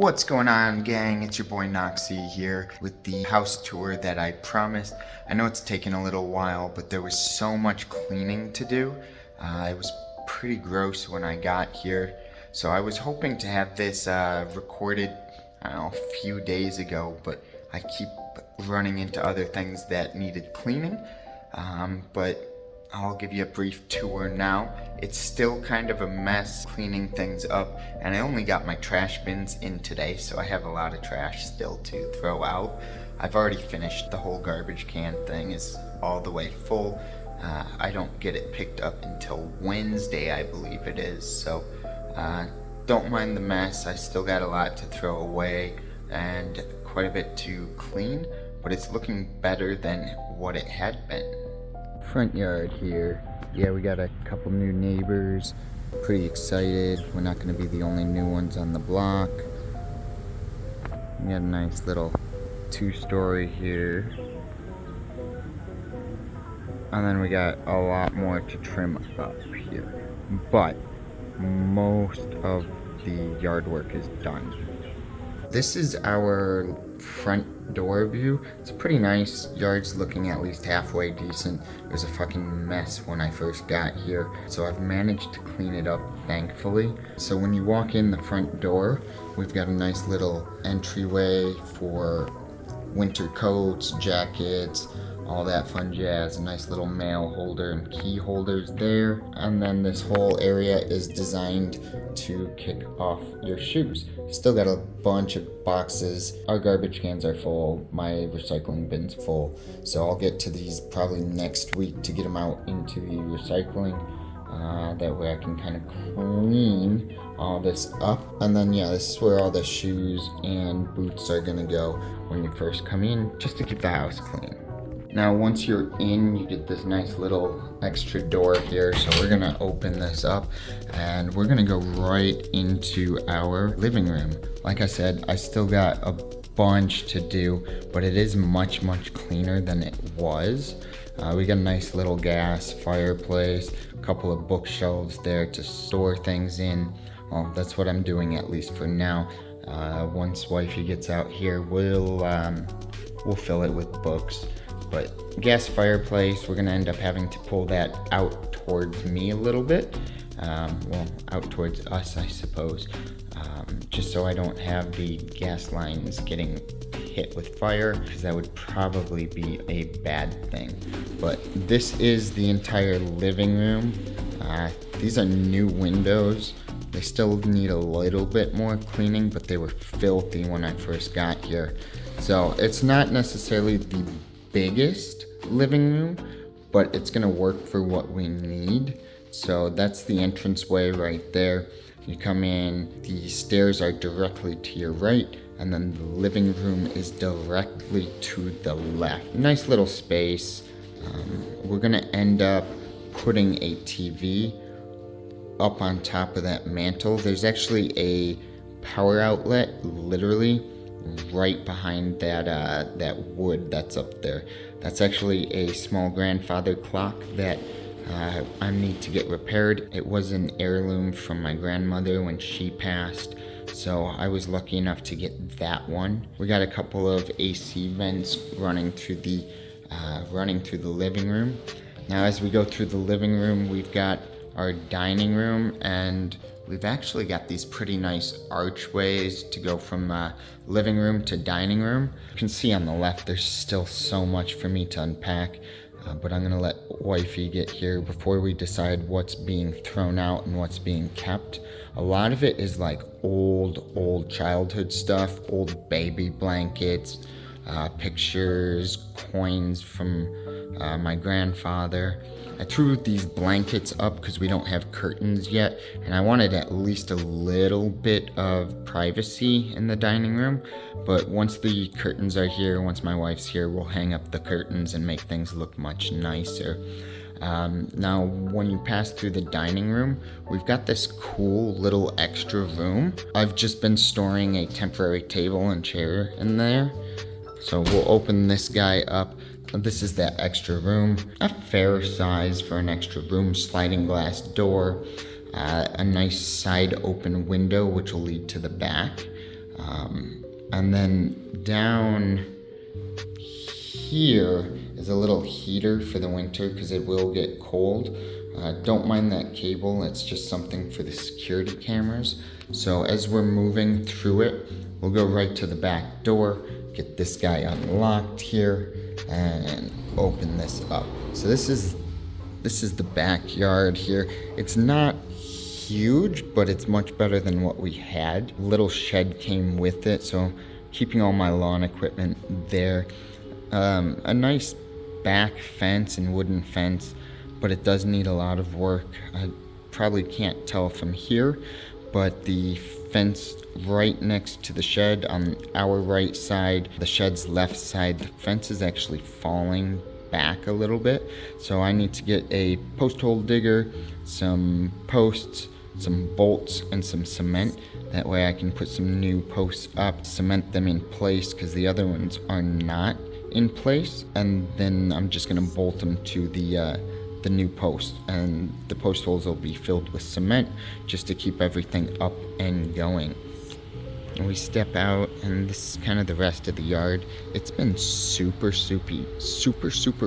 What's going on, gang? It's your boy Noxie here with the house tour that I promised. I know it's taken a little while, but there was so much cleaning to do. It was pretty gross when I got here. So I was hoping to have this recorded, I don't know, a few days ago, but I keep running into other things that needed cleaning. But I'll give you a brief tour now. It's still kind of a mess cleaning things up, and I only got my trash bins in today, so I have a lot of trash still to throw out. I've already finished the whole garbage can thing, is all the way full. I don't get it picked up until Wednesday, I believe it is, so don't mind the mess. I still got a lot to throw away and quite a bit to clean, but it's looking better than what it had been. Front yard here. Yeah, we got a couple new neighbors. Pretty excited. We're not going to be the only new ones on the block. We got a nice little two-story here. And then we got a lot more to trim up here. But most of the yard work is done. This is our front door view. It's pretty nice. Yard's looking at least halfway decent. It was a fucking mess when I first got here, so I've managed to clean it up, thankfully. So when you walk in the front door, we've got a nice little entryway for winter coats, jackets, all that fun jazz. A nice little mail holder and key holders there. And then this whole area is designed to kick off your shoes. Still got a bunch of boxes. Our garbage cans are full. My recycling bin's full. So I'll get to these probably next week to get them out into the recycling. That way I can kind of clean all this up. And then yeah, this is where all the shoes and boots are gonna go when you first come in, just to keep the house clean. Now once you're in, you get this nice little extra door here, so we're gonna open this up and we're gonna go right into our living room. Like I said, I still got a bunch to do, but it is much cleaner than it was. We got a nice little gas fireplace, a couple of bookshelves there to store things in. Well, that's what I'm doing, at least for now. Once wifey gets out here, we'll fill it with books. But gas fireplace, we're gonna end up having to pull that out towards me a little bit. Well, out towards us, I suppose. Just so I don't have the gas lines getting hit with fire, because that would probably be a bad thing. But this is the entire living room. These are new windows. They still need a little bit more cleaning, but they were filthy when I first got here. So it's not necessarily the biggest living room, but it's gonna work for what we need. So that's the entranceway right there. You come in, the stairs are directly to your right, and then the living room is directly to the left. Nice little space. We're gonna end up putting a TV up on top of that mantle. There's actually a power outlet literally right behind that wood that's up there. That's actually a small grandfather clock that I need to get repaired. It was an heirloom from my grandmother when she passed, so I was lucky enough to get that one. We got a couple of AC vents running through the living room. Now as we go through the living room, we've got our dining room, and we've actually got these pretty nice archways to go from living room to dining room. You can see on the left there's still so much for me to unpack, but I'm gonna let wifey get here before we decide what's being thrown out and what's being kept. A lot of it is like old childhood stuff, old baby blankets, pictures, coins from my grandfather. I threw these blankets up because we don't have curtains yet, and I wanted at least a little bit of privacy in the dining room. But once the curtains are here, once my wife's here, we'll hang up the curtains and make things look much nicer. Now, when you pass through the dining room, we've got this cool little extra room. I've just been storing a temporary table and chair in there. So we'll open this guy up. This is that extra room, a fair size for an extra room, sliding glass door, a nice side open window which will lead to the back. And then down here is a little heater for the winter because it will get cold. Don't mind that cable, it's just something for the security cameras. So as we're moving through it, we'll go right to the back door, get this guy unlocked here, and open this up. So this is the backyard here. It's not huge, but it's much better than what we had. Little shed came with it, so keeping all my lawn equipment there. A nice back fence and wooden fence, but it does need a lot of work. I probably can't tell from here, but the fence right next to the shed on our right side, the shed's left side, the fence is actually falling back a little bit. So I need to get a post hole digger, some posts, some bolts, and some cement. That way I can put some new posts up, cement them in place because the other ones are not in place, and then I'm just gonna bolt them to the new post, and the post holes will be filled with cement just to keep everything up and going. And we step out, and this is kind of the rest of the yard. It's been super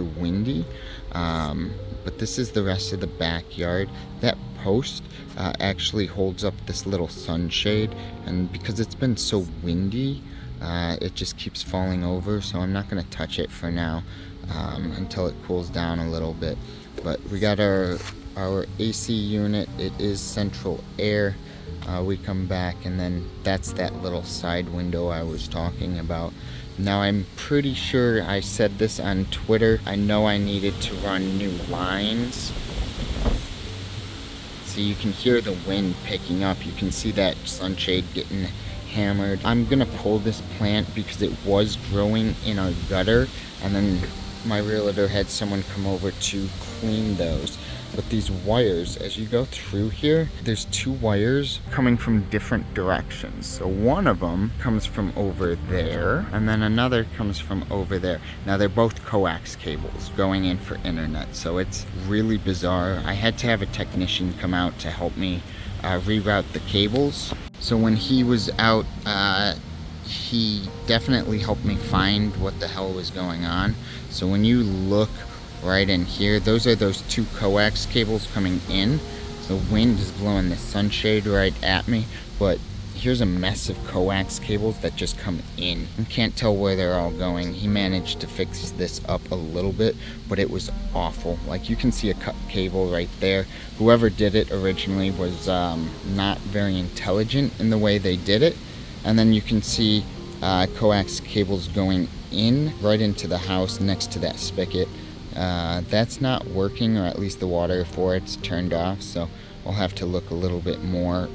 windy, but this is the rest of the backyard. That post actually holds up this little sunshade, and because it's been so windy, it just keeps falling over, so I'm not going to touch it for now until it cools down a little bit. But we got our AC unit. It is central air. We come back, and then that's that little side window I was talking about. Now I'm pretty sure I said this on Twitter. I know I needed to run new lines. So you can hear the wind picking up. You can see that sunshade getting hammered. I'm gonna pull this plant because it was growing in our gutter, and then my realtor had someone come over to clean those. But these wires, as you go through here, there's two wires coming from different directions. So one of them comes from over there, and then another comes from over there. Now they're both coax cables going in for internet, so it's really bizarre. I had to have a technician come out to help me reroute the cables. So when he was out, he definitely helped me find what the hell was going on. So when you look right in here, those are those two coax cables coming in. The wind is blowing the sunshade right at me, but here's a mess of coax cables that just come in. I can't tell where they're all going. He managed to fix this up a little bit, but it was awful. Like, you can see a cut cable right there. Whoever did it originally was not very intelligent in the way they did it. And then you can see coax cables going in right into the house next to that spigot. That's not working, or at least the water for it's turned off, so we'll have to look a little bit more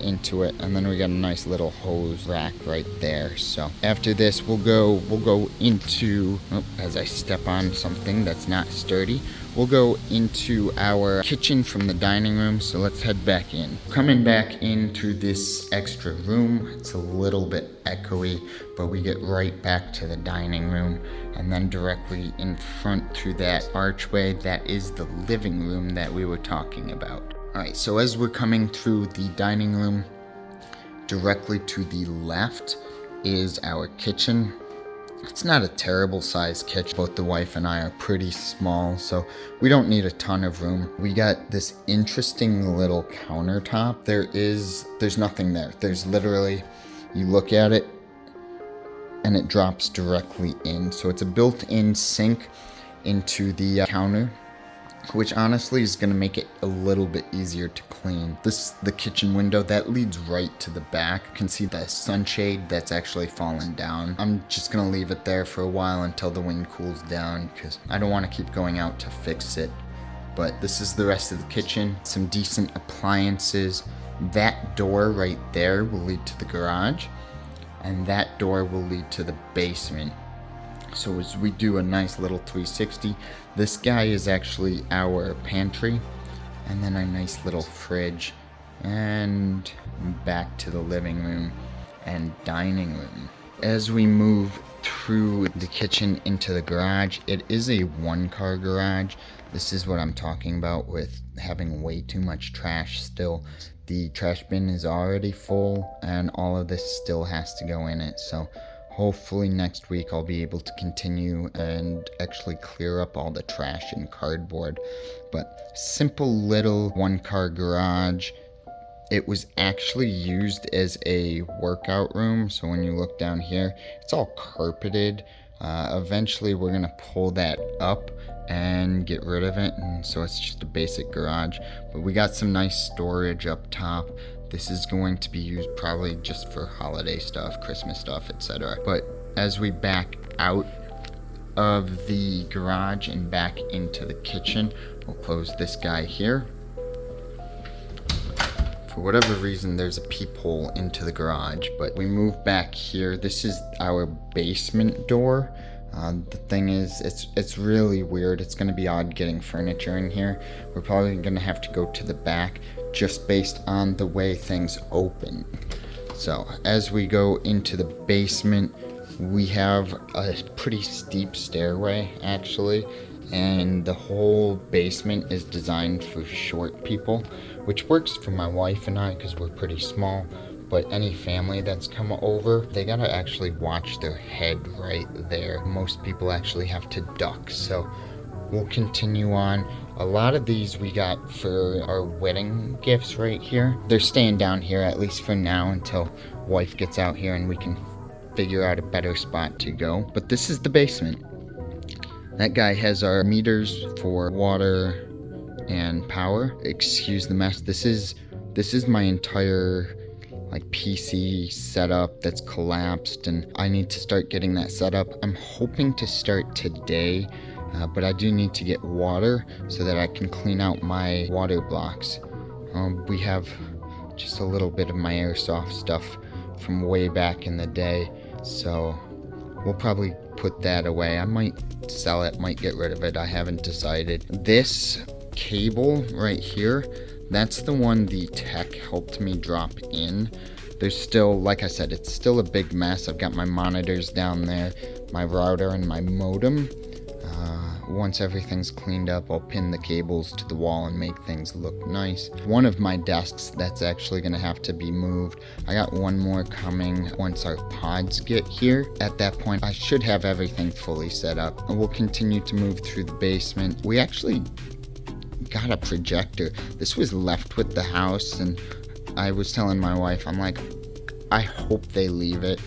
into it. And then we got a nice little hose rack right there. So after this, we'll go into, as I step on something that's not sturdy, we'll go into our kitchen from the dining room. So let's head back in. Coming back into this extra room, it's a little bit echoey, but we get right back to the dining room, and then directly in front through that archway, that is the living room that we were talking about. Alright, so as we're coming through the dining room, directly to the left is our kitchen. It's not a terrible sized kitchen. Both the wife and I are pretty small, so we don't need a ton of room. We got this interesting little countertop. There's nothing there. There's literally, you look at it, and it drops directly in. So it's a built-in sink into the counter, which honestly is going to make it a little bit easier to clean. The kitchen window that leads right to the back. You can see the sunshade that's actually fallen down. I'm just going to leave it there for a while until the wind cools down, because I don't want to keep going out to fix it. But this is the rest of the kitchen. Some decent appliances. That door right there will lead to the garage, and that door will lead to the basement. So as we do a nice little 360, this guy is actually our pantry, and then a nice little fridge, and back to the living room and dining room. As we move through the kitchen into the garage, it is a one-car garage. This is what I'm talking about with having way too much trash still. The trash bin is already full and all of this still has to go in it. So hopefully next week I'll be able to continue and actually clear up all the trash and cardboard. But simple little one-car garage. It was actually used as a workout room, so when you look down here, it's all carpeted. Eventually we're gonna pull that up and get rid of it, and so it's just a basic garage. But we got some nice storage up top. This is going to be used probably just for holiday stuff, Christmas stuff, etc. But as we back out of the garage and back into the kitchen, we'll close this guy here. For whatever reason, there's a peephole into the garage, but we move back here. This is our basement door. The thing is, it's really weird. It's going to be odd getting furniture in here. We're probably going to have to go to the back just based on the way things open. So as we go into the basement, we have a pretty steep stairway actually, and the whole basement is designed for short people, which works for my wife and I because we're pretty small. But any family that's come over, they gotta actually watch their head right there. Most people actually have to duck. So we'll continue on. A lot of these we got for our wedding gifts right here. They're staying down here at least for now until wife gets out here and we can figure out a better spot to go. But this is the basement. That guy has our meters for water and power. Excuse the mess. This is my entire like PC setup that's collapsed, and I need to start getting that set up. I'm hoping to start today, but I do need to get water so that I can clean out my water blocks. We have just a little bit of my airsoft stuff from way back in the day, so we'll probably put that away. I might sell it, might get rid of it. I haven't decided. This cable right here, that's the one the tech helped me drop in. There's still, like I said, it's still a big mess. I've got my monitors down there, my router and my modem. Once everything's cleaned up, I'll pin the cables to the wall and make things look nice. One of my desks that's actually gonna have to be moved. I got one more coming once our pods get here. At that point, I should have everything fully set up. And we'll continue to move through the basement. We actually got a projector. This was left with the house, and I was telling my wife, I'm like, I hope they leave it.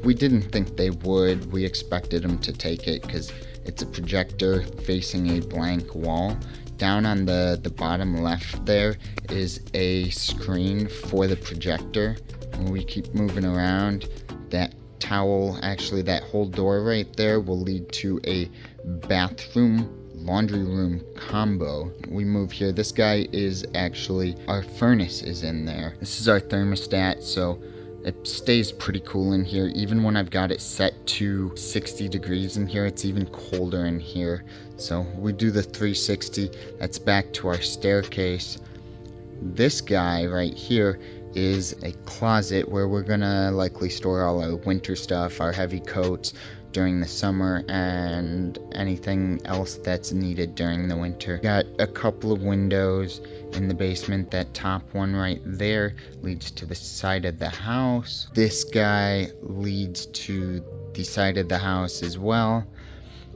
We didn't think they would. We expected them to take it because it's a projector facing a blank wall. Down on the bottom left there is a screen for the projector. When we keep moving around, that towel, actually that whole door right there, will lead to a bathroom laundry room combo. We move here. This guy is actually, our furnace is in there. This is our thermostat, so it stays pretty cool in here. Even when I've got it set to 60 degrees in here, it's even colder in here. So we do the 360. That's back to our staircase. This guy right here is a closet where we're gonna likely store all our winter stuff, our heavy coats during the summer, and anything else that's needed during the winter. Got a couple of windows in the basement. That top one right there leads to the side of the house. This guy leads to the side of the house as well.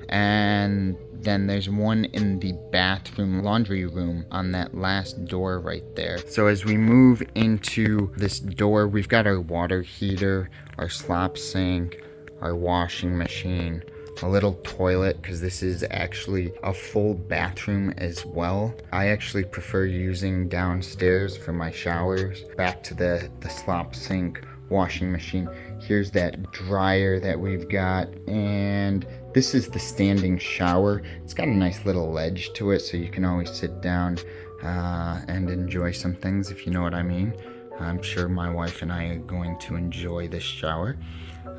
And then there's one in the bathroom laundry room on that last door right there. So as we move into this door, we've got our water heater, our slop sink, our washing machine, a little toilet, because this is actually a full bathroom as well. I actually prefer using downstairs for my showers. Back to the slop sink, washing machine. Here's that dryer that we've got, and this is the standing shower. It's got a nice little ledge to it, so you can always sit down and enjoy some things, if you know what I mean. I'm sure my wife and I are going to enjoy this shower.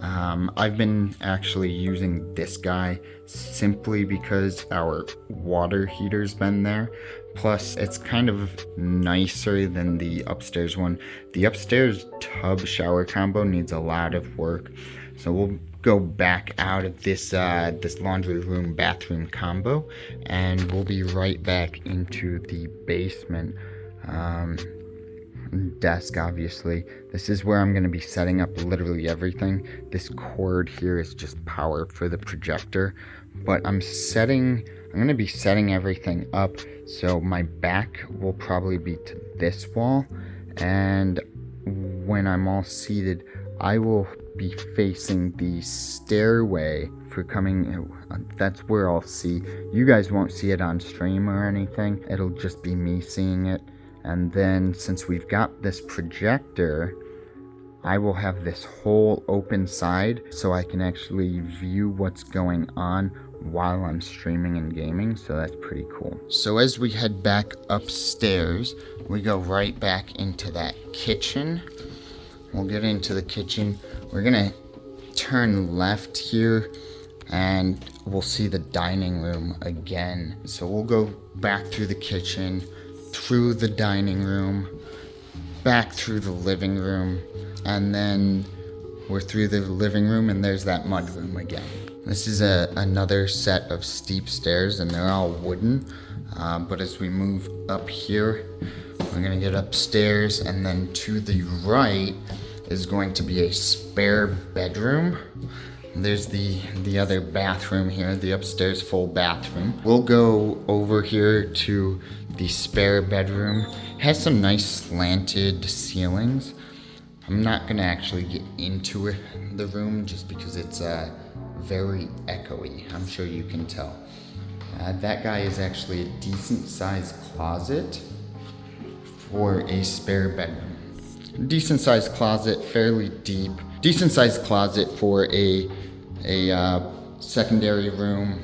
I've been actually using this guy simply because our water heater's been there. Plus, it's kind of nicer than the upstairs one. The upstairs tub shower combo needs a lot of work. So we'll go back out of this laundry room bathroom combo, and we'll be right back into the basement. desk, obviously. This is where I'm going to be setting up literally everything. This cord here is just power for the projector, but I'm going to be setting everything up. So my back will probably be to this wall, and when I'm all seated, I will be facing the stairway for coming. That's where I'll see. You guys won't see it on stream or anything. It'll just be me seeing it. And then since we've got this projector, I will have this whole open side so I can actually view what's going on while I'm streaming and gaming, so that's pretty cool. So as we head back upstairs, we go right back into that kitchen. We'll get into the kitchen. We're gonna turn left here and we'll see the dining room again. So we'll go back through the kitchen, through the dining room, back through the living room, and then we're through the living room and there's that mudroom again. This is another set of steep stairs and they're all wooden, but as we move up here, we're gonna get upstairs, and then to the right is going to be a spare bedroom. There's the other bathroom here, the upstairs full bathroom. We'll go over here to the spare bedroom. It has some nice slanted ceilings. I'm not gonna actually get into it, the room, just because it's very echoey. I'm sure you can tell. That guy is actually a decent sized closet for a spare bedroom. Decent sized closet, fairly deep. Decent sized closet for a secondary room,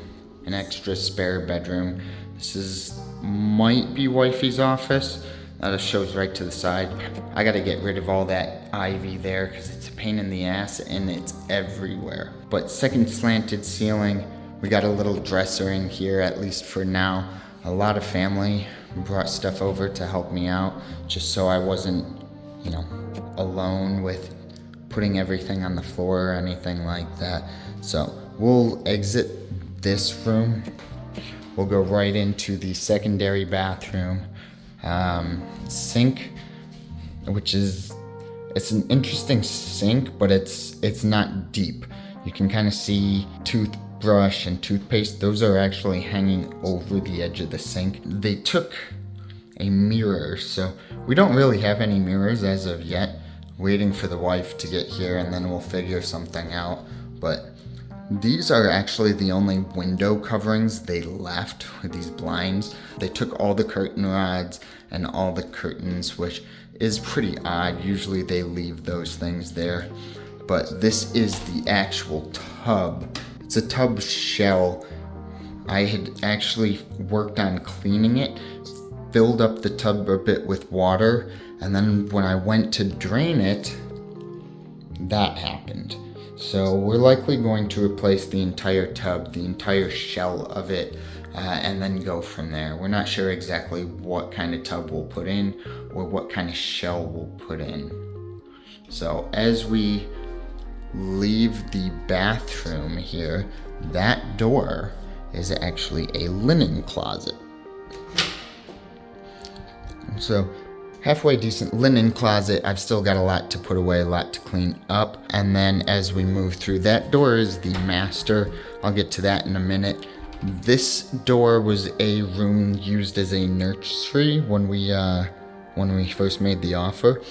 an extra spare bedroom. This might be wifey's office. That shows right to the side. I gotta get rid of all that ivy there because it's a pain in the ass and it's everywhere. But second slanted ceiling, we got a little dresser in here, at least for now. A lot of family brought stuff over to help me out, just so I wasn't, alone with putting everything on the floor or anything like that. So we'll exit this room. We'll go right into the secondary bathroom. Sink, it's an interesting sink, but it's not deep. You can kind of see toothbrush and toothpaste. Those are actually hanging over the edge of the sink. They took a mirror, so we don't really have any mirrors as of yet. Waiting for the wife to get here and then we'll figure something out. But these are actually the only window coverings they left with these blinds. They took all the curtain rods and all the curtains, which is pretty odd. Usually they leave those things there. But this is the actual tub. It's a tub shell. I had actually worked on cleaning it, filled up the tub a bit with water, and then when I went to drain it, that happened. So we're likely going to replace the entire tub, the entire shell of it, and then go from there. We're not sure exactly what kind of tub we'll put in or what kind of shell we'll put in. So as we leave the bathroom here, that door is actually a linen closet. So halfway decent linen closet. I've still got a lot to put away, a lot to clean up. And then as we move through that door is the master. I'll get to that in a minute. This door was a room used as a nursery when we first made the offer.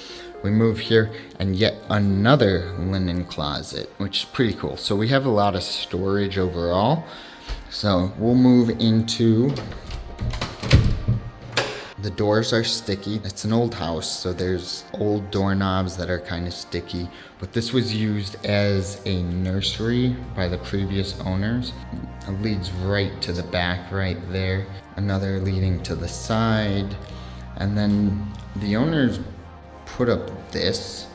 We move here and yet another linen closet, which is pretty cool. So we have a lot of storage overall. So we'll move into. The doors are sticky. It's an old house, so there's old doorknobs that are kind of sticky. But this was used as a nursery by the previous owners. It leads right to the back right there. Another leading to the side. And then the owners put up this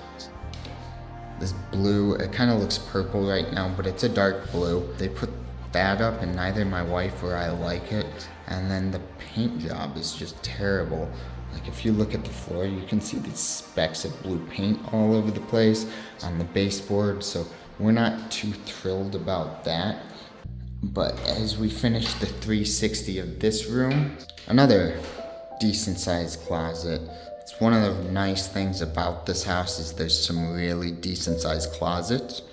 blue. It kind of looks purple right now, but it's a dark blue. They put that up and neither my wife or I like it. And then the paint job is just terrible. Like if you look at the floor, you can see these specks of blue paint all over the place on the baseboard. So we're not too thrilled about that. But as we finish the 360 of this room, another decent sized closet. It's one of the nice things about this house is there's some really decent sized closets.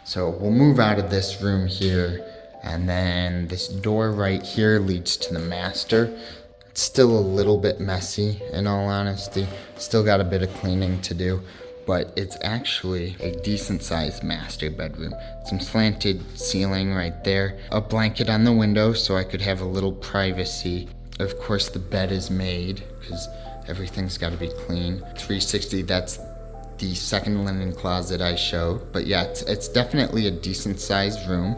So we'll move out of this room here, and then this door right here leads to the master. It's still a little bit messy, in all honesty. Still got a bit of cleaning to do, but it's actually a decent sized master bedroom. Some slanted ceiling right there, a blanket on the window so I could have a little privacy. Of course the bed is made because everything's got to be clean. 360, that's the second linen closet I showed. But yeah, it's definitely a decent sized room.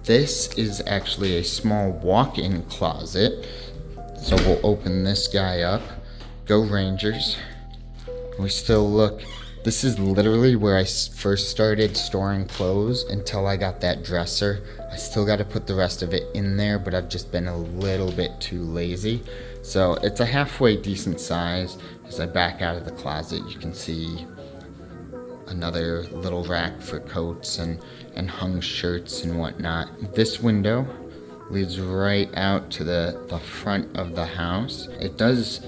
This is actually a small walk-in closet. So we'll open this guy up. Go Rangers. We still look, this is literally where I first started storing clothes until I got that dresser. I still got to put the rest of it in there, but I've just been a little bit too lazy. So it's a halfway decent size. As I back out of the closet, you can see another little rack for coats and hung shirts and whatnot. This window leads right out to the front of the house. It does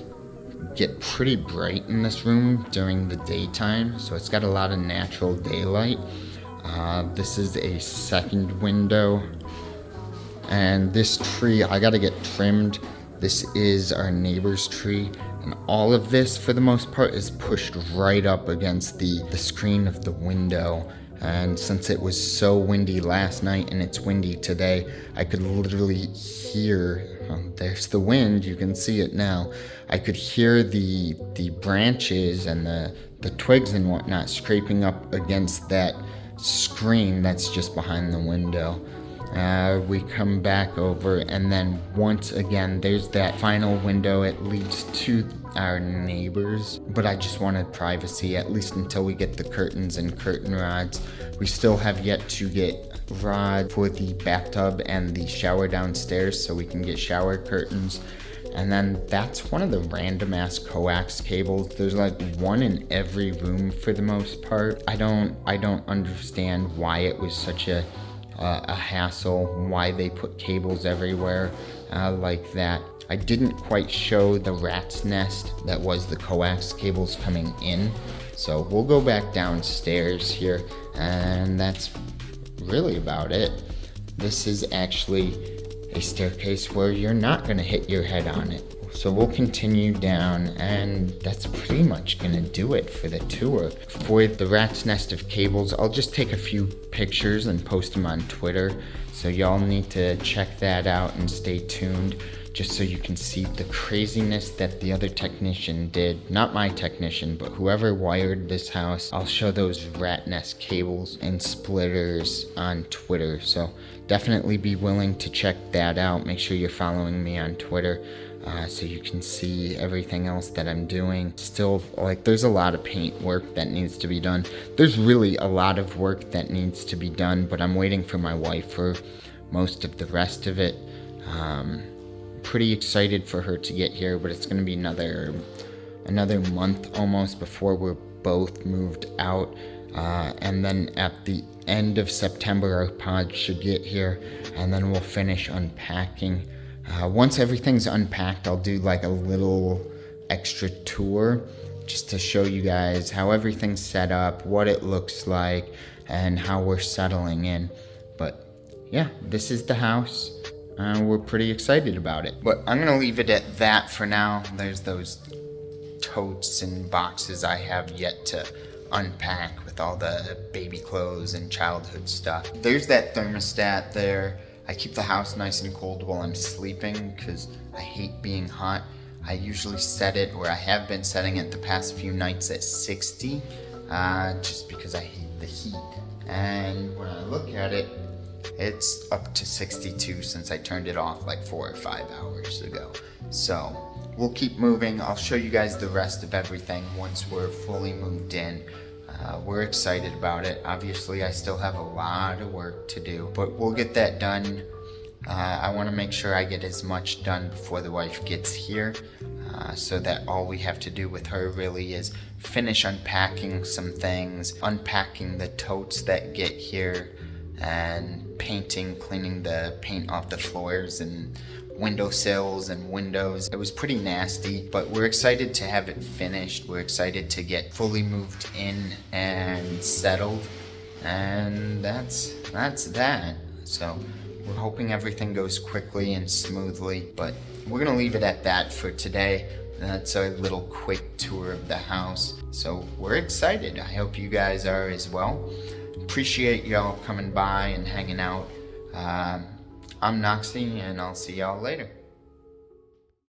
get pretty bright in this room during the daytime, so it's got a lot of natural daylight. This is a second window, and this tree I gotta get trimmed. This is our neighbor's tree, and all of this for the most part is pushed right up against the screen of the window. And since it was so windy last night and it's windy today, I could literally hear, there's the wind, you can see it now. I could hear the branches and the twigs and whatnot scraping up against that screen that's just behind the window. We come back over, and then once again, there's that final window. It leads to our neighbors, but I just wanted privacy, at least until we get the curtains and curtain rods. We still have yet to get rod for the bathtub and the shower downstairs so we can get shower curtains. And then that's one of the random ass coax cables. There's like one in every room for the most part. I don't understand why it was such a hassle, why they put cables everywhere like that. I didn't quite show the rat's nest that was the coax cables coming in, so we'll go back downstairs here, and that's really about it. This is actually a staircase where you're not going to hit your head on it. So we'll continue down, and that's pretty much gonna do it for the tour. For the rat's nest of cables, I'll just take a few pictures and post them on Twitter, so y'all need to check that out and stay tuned, just so you can see the craziness that the other technician did. Not my technician, but whoever wired this house. I'll show those rat nest cables and splitters on Twitter, so definitely be willing to check that out. Make sure you're following me on Twitter. So you can see everything else that I'm doing. Still, like, there's a lot of paint work that needs to be done. There's really a lot of work that needs to be done, but I'm waiting for my wife for most of the rest of it. Pretty excited for her to get here, but it's gonna be another month almost before we're both moved out. And then at the end of September, our pod should get here, and then we'll finish unpacking. Once everything's unpacked, I'll do like a little extra tour just to show you guys how everything's set up, what it looks like, and how we're settling in. But yeah, this is the house. We're pretty excited about it. But I'm gonna leave it at that for now. There's those totes and boxes I have yet to unpack with all the baby clothes and childhood stuff. There's that thermostat there. I keep the house nice and cold while I'm sleeping because I hate being hot. I usually set it, or I have been setting it the past few nights, at 60, just because I hate the heat. And when I look at it, it's up to 62 since I turned it off like 4 or 5 hours ago. So we'll keep moving. I'll show you guys the rest of everything once we're fully moved in. We're excited about it. Obviously, I still have a lot of work to do, but we'll get that done. I want to make sure I get as much done before the wife gets here, so that all we have to do with her really is finish unpacking some things, unpacking the totes that get here, and painting, cleaning the paint off the floors and windowsills and windows. It was pretty nasty, but we're excited to have it finished. We're excited to get fully moved in and settled. And that's that. So we're hoping everything goes quickly and smoothly, but we're gonna leave it at that for today. That's a little quick tour of the house. So we're excited. I hope you guys are as well. Appreciate y'all coming by and hanging out. I'm Noxie, and I'll see y'all later.